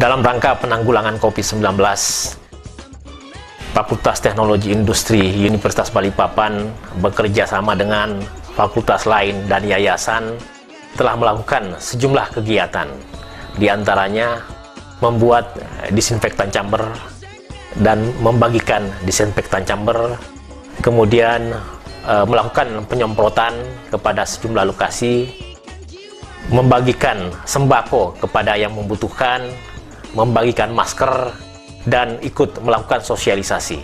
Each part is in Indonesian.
Dalam rangka penanggulangan COVID-19, Fakultas Teknologi Industri Universitas Balikpapan bekerja sama dengan fakultas lain dan yayasan telah melakukan sejumlah kegiatan. Di antaranya membuat disinfektan chamber dan membagikan disinfektan chamber, kemudian melakukan penyemprotan kepada sejumlah lokasi, membagikan sembako kepada yang membutuhkan, membagikan masker, dan ikut melakukan sosialisasi.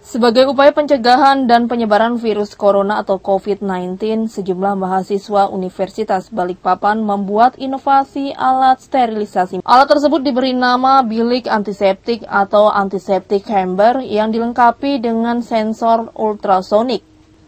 Sebagai upaya pencegahan dan penyebaran virus corona atau COVID-19, sejumlah mahasiswa Universitas Balikpapan membuat inovasi alat sterilisasi. Alat tersebut diberi nama bilik antiseptik atau antiseptic chamber yang dilengkapi dengan sensor ultrasonik.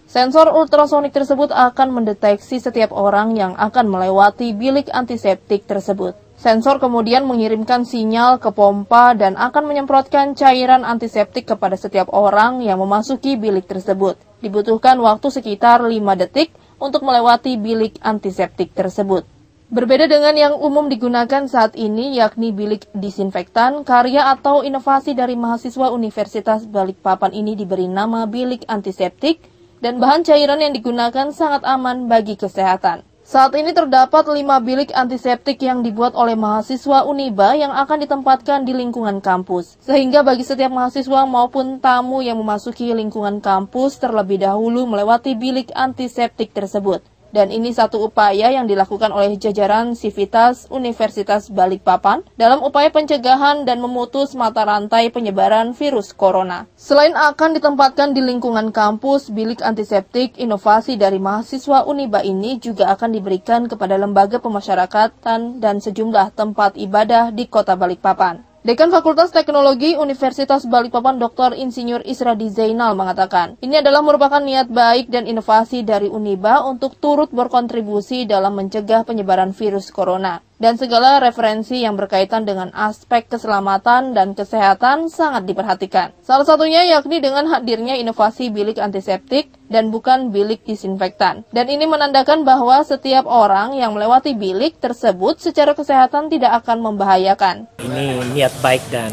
Sensor ultrasonik tersebut akan mendeteksi setiap orang yang akan melewati bilik antiseptik tersebut. Sensor kemudian mengirimkan sinyal ke pompa dan akan menyemprotkan cairan antiseptik kepada setiap orang yang memasuki bilik tersebut. Dibutuhkan waktu sekitar 5 detik untuk melewati bilik antiseptik tersebut. Berbeda dengan yang umum digunakan saat ini, yakni bilik disinfektan, karya atau inovasi dari mahasiswa Universitas Balikpapan ini diberi nama bilik antiseptik dan bahan cairan yang digunakan sangat aman bagi kesehatan. Saat ini terdapat 5 bilik antiseptik yang dibuat oleh mahasiswa Uniba yang akan ditempatkan di lingkungan kampus. Sehingga bagi setiap mahasiswa maupun tamu yang memasuki lingkungan kampus terlebih dahulu melewati bilik antiseptik tersebut. Dan ini satu upaya yang dilakukan oleh jajaran Sivitas Universitas Balikpapan dalam upaya pencegahan dan memutus mata rantai penyebaran virus corona. Selain akan ditempatkan di lingkungan kampus, bilik antiseptik inovasi dari mahasiswa Uniba ini juga akan diberikan kepada lembaga pemasyarakatan dan sejumlah tempat ibadah di Kota Balikpapan. Dekan Fakultas Teknologi Universitas Balikpapan Dr. Insinyur Isradi Zainal mengatakan, ini adalah merupakan niat baik dan inovasi dari Uniba untuk turut berkontribusi dalam mencegah penyebaran virus corona. Dan segala referensi yang berkaitan dengan aspek keselamatan dan kesehatan sangat diperhatikan. Salah satunya yakni dengan hadirnya inovasi bilik antiseptik dan bukan bilik disinfektan. Dan ini menandakan bahwa setiap orang yang melewati bilik tersebut secara kesehatan tidak akan membahayakan. Ini niat baik dan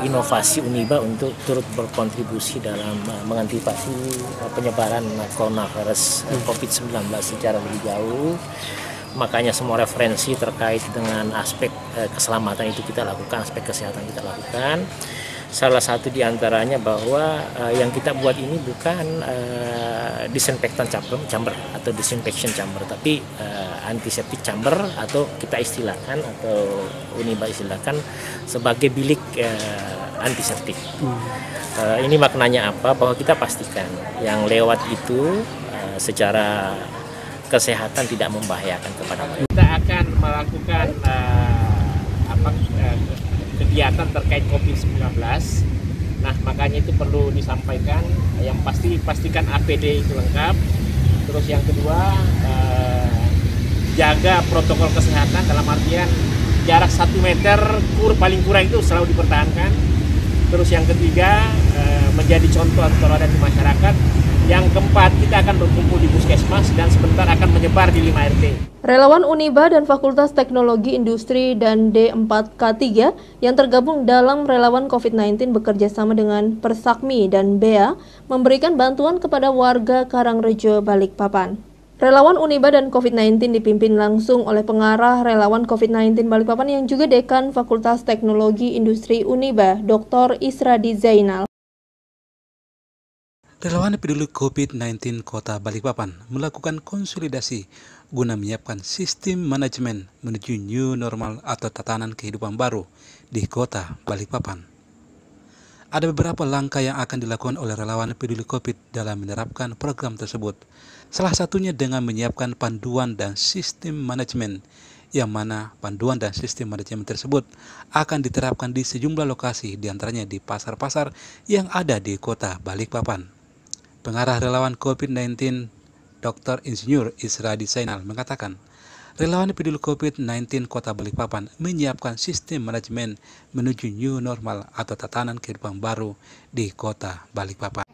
inovasi Uniba untuk turut berkontribusi dalam mengantisipasi penyebaran coronavirus COVID-19 secara lebih jauh. Makanya semua referensi terkait dengan aspek keselamatan itu kita lakukan, aspek kesehatan kita lakukan. Salah satu diantaranya bahwa yang kita buat ini bukan disinfektan chamber atau disinfection chamber, tapi antiseptic chamber atau kita istilahkan atau Uniba istilahkan sebagai bilik antiseptik. Ini maknanya apa? Bahwa kita pastikan yang lewat itu secara kesehatan tidak membahayakan kepada mereka. Kita akan melakukan kegiatan terkait COVID-19. Nah, makanya itu perlu disampaikan. Yang pasti pastikan APD itu lengkap. Terus yang kedua, jaga protokol kesehatan dalam artian jarak 1 meter paling kurang itu selalu dipertahankan. Terus yang ketiga, menjadi contoh atau teladan di masyarakat. Yang keempat, kita akan berkumpul di puskesmas dan sebentar akan menyebar di 5 RT. Relawan Uniba dan Fakultas Teknologi Industri dan D4K3 yang tergabung dalam relawan COVID-19 bekerja sama dengan Persakmi dan BEA memberikan bantuan kepada warga Karangrejo Balikpapan. Relawan Uniba dan COVID-19 dipimpin langsung oleh pengarah relawan COVID-19 Balikpapan yang juga Dekan Fakultas Teknologi Industri Uniba, Dr. Isradi Zainal. Relawan peduli COVID-19 Kota Balikpapan melakukan konsolidasi guna menyiapkan sistem manajemen menuju new normal atau tatanan kehidupan baru di Kota Balikpapan. Ada beberapa langkah yang akan dilakukan oleh relawan peduli COVID dalam menerapkan program tersebut. Salah satunya dengan menyiapkan panduan dan sistem manajemen, yang mana panduan dan sistem manajemen tersebut akan diterapkan di sejumlah lokasi, diantaranya di pasar-pasar yang ada di Kota Balikpapan. Pengarah relawan COVID-19 Dr. Insinyur Isradi Zainal mengatakan, relawan peduli COVID-19 Kota Balikpapan menyiapkan sistem manajemen menuju new normal atau tatanan kehidupan baru di Kota Balikpapan.